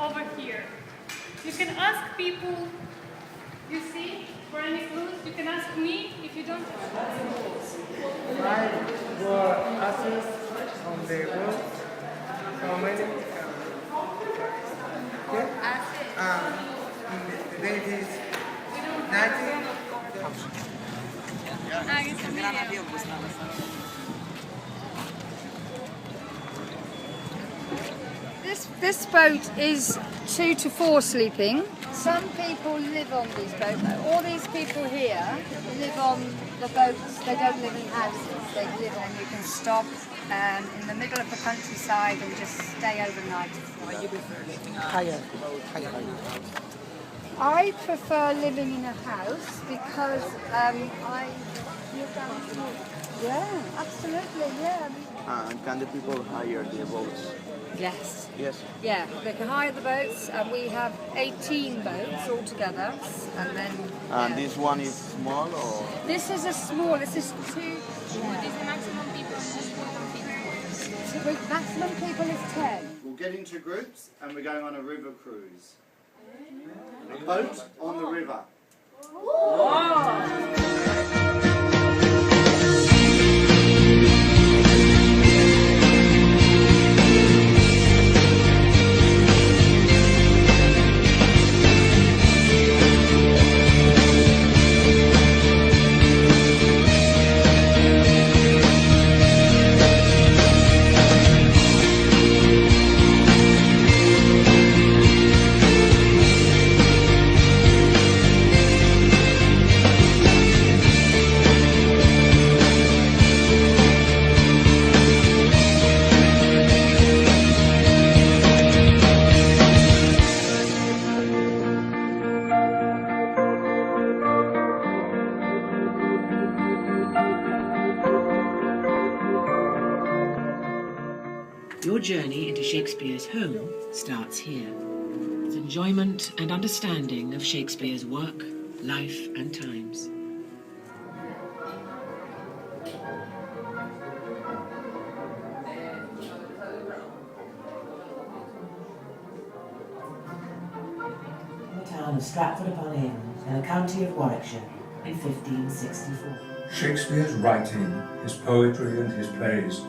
over here. You can ask people, you see, for any clues. You can ask me if you don't have. 5 were ashes on the wall. How many? Then it is 19. This boat is 2 to 4 sleeping. Some people live on these boats. All these people here live on the boats. They don't live in houses. They live on. You can stop in the middle of the countryside and just stay overnight. I prefer living in a house because yeah, absolutely, yeah. And can the people hire the boats? Yes. Yes. Yeah, they can hire the boats, and we have 18 boats altogether. And then. And this one is small, or? This is a small. This is 2. What is the maximum people? The maximum people is 10. We'll get into groups and we're going on a river cruise. A boat on the river. Your journey into Shakespeare's home starts here, with enjoyment and understanding of Shakespeare's work, life and times. The town of Stratford-upon-Avon in the county of Warwickshire in 1564. Shakespeare's writing, his poetry and his plays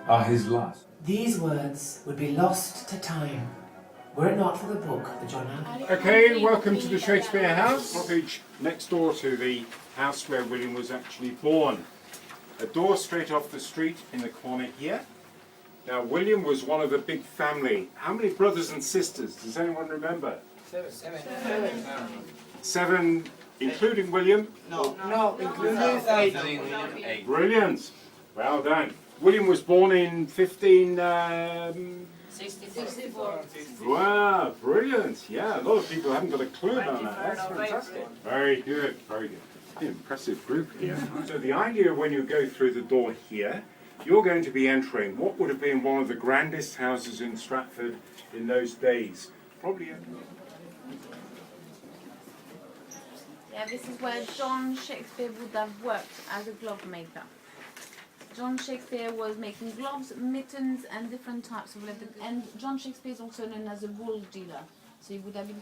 are his last. These words would be lost to time were it not for the book that John Allen. Okay, welcome to the Shakespeare House, cottage next door to the house where William was actually born. A door straight off the street in the corner here. Now, William was one of a big family. How many brothers and sisters? Does anyone remember? 7, including William? No, including 8. Brilliant. Well done. William was born in 1564. Wow, brilliant. Yeah, a lot of people haven't got a clue about that. That's fantastic. Very good, very good. Impressive group here. So the idea when you go through the door here, you're going to be entering what would have been one of the grandest houses in Stratford in those days. Probably. Yeah, this is where John Shakespeare would have worked as a glove maker. John Shakespeare was making gloves, mittens, and different types of leather. And John Shakespeare is also known as a wool dealer. So he would have been.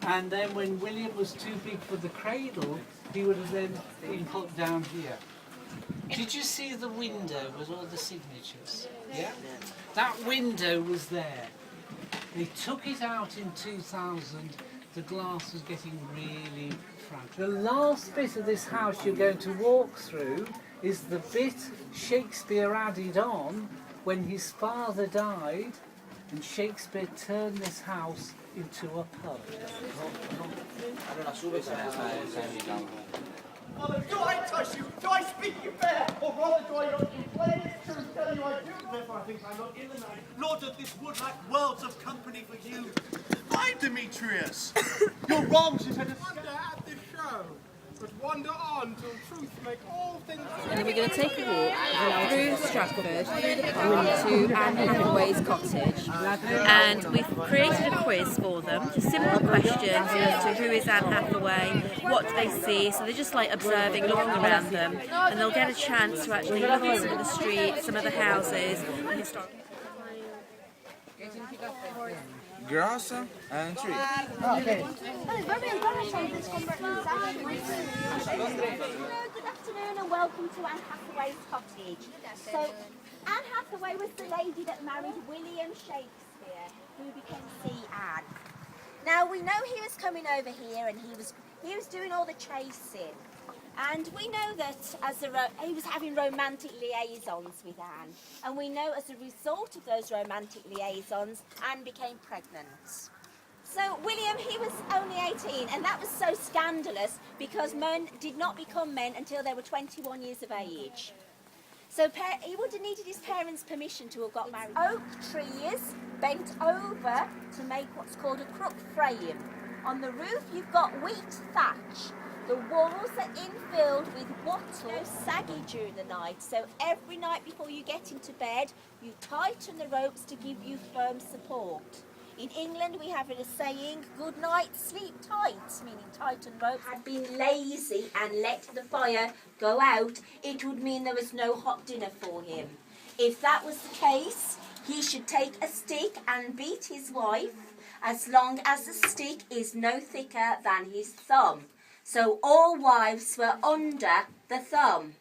And then when William was too big for the cradle, he would have then been put down here. Did you see the window with all the signatures? Yeah? That window was there. They took it out in 2000. The glass was getting really fragile. The last bit of this house you're going to walk through is the bit Shakespeare added on when his father died, and Shakespeare turned this house into a pub. Mother, do I touch you? Do I speak you fair? Or rather, do I not declare this truth, tell you I do? Therefore, I think I'm not in the night. Lord of this wood like worlds of company for you. Why, Demetrius? Your wrongs is at a wonder at this show. But wander on till truth make all things. And then we're going to take a walk through Stratford, through the park to Anne Hathaway's cottage. And we've created a quiz for them, just simple questions as to who is Anne Hathaway, what do they see. So they're just like observing, looking around them, and they'll get a chance to actually look at some of the streets, some of the houses, the historic. grass and tree. Okay. Good afternoon and welcome to Anne Hathaway's cottage. So, Anne Hathaway was the lady that married William Shakespeare, who became Anne. Now we know he was coming over here and he was doing all the chasing. And we know that he was having romantic liaisons with Anne. And we know as a result of those romantic liaisons, Anne became pregnant. So William, he was only 18, and that was so scandalous because men did not become men until they were 21 years of age. So he would have needed his parents' permission to have got married. Oak trees bent over to make what's called a crook frame. On the roof you've got wheat thatch. The walls are infilled with wattle, saggy during the night, so every night before you get into bed, you tighten the ropes to give you firm support. In England we have a saying, good night, sleep tight, meaning tighten ropes. Had been lazy and let the fire go out, it would mean there was no hot dinner for him. If that was the case, he should take a stick and beat his wife, as long as the stick is no thicker than his thumb. So all wives were under the thumb.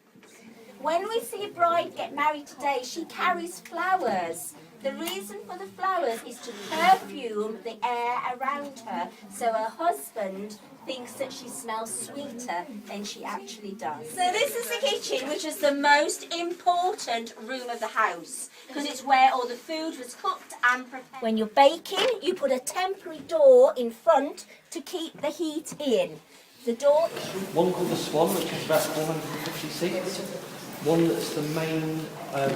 When we see a bride get married today, she carries flowers. The reason for the flowers is to perfume the air around her, so her husband thinks that she smells sweeter than she actually does. So this is the kitchen, which is the most important room of the house, because it's where all the food was cooked and prepared. When you're baking, you put a temporary door in front to keep the heat in. The door. One called the Swan, which has about 450 seats. One that's the main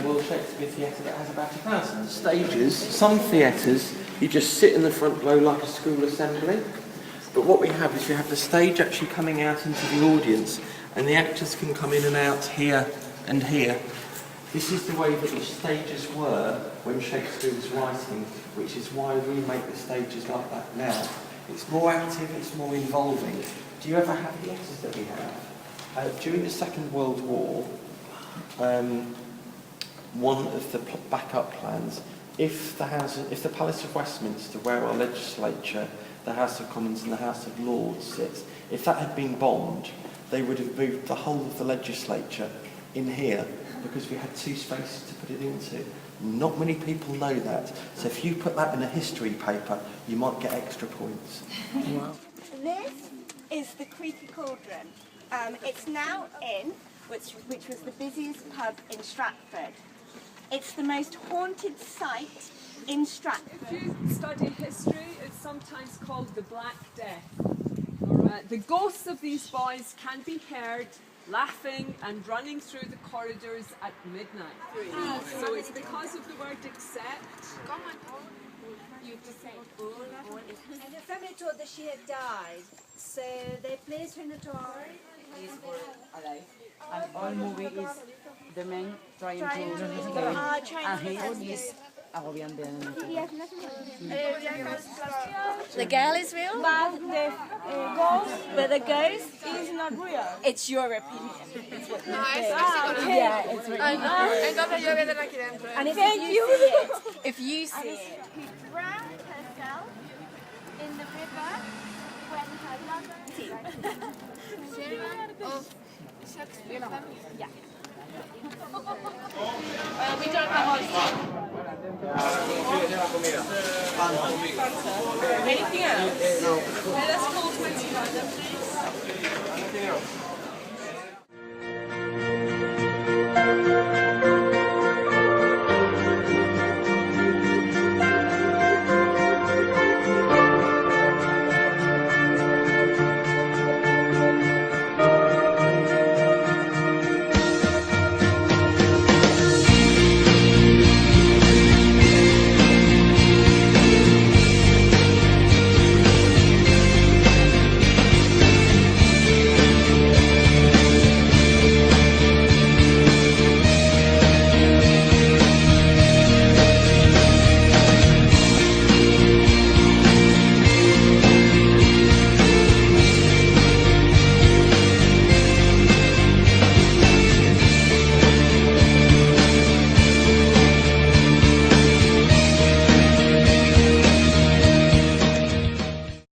Royal Shakespeare Theatre that has about 1,000 stages. Some theatres, you just sit in the front row like a school assembly. But what we have is you have the stage actually coming out into the audience, and the actors can come in and out here and here. This is the way that the stages were when Shakespeare was writing, which is why we make the stages like that now. It's more active, it's more involving. Do you ever have theatres that we have? During the Second World War, one of the backup plans, if the Palace of Westminster, where our legislature, the House of Commons and the House of Lords sits, if that had been bombed, they would have moved the whole of the legislature in here because we had two spaces to put it into. Not many people know that, so if you put that in a history paper, you might get extra points. Wow. This is the Creaky Cauldron. It's now in, which was the busiest pub in Stratford. It's the most haunted site in Stratford. If you study history, it's sometimes called the Black Death. The ghosts of these boys can be heard laughing and running through the corridors at midnight. So it's because of the word accept. You have to say and the family thought that she had died, so they placed her in a door. He's alive. And all movie is the man trying to escape, and he is agobiando. The girl is real? But the ghost is not real. It's your opinion. It's what you think. Yeah, it's real. And if you see it, Who drowned herself in the river when her lover... Of Shakespeare family? Yeah. We don't have Anything else? No. Let's call 21 then, please. Anything else?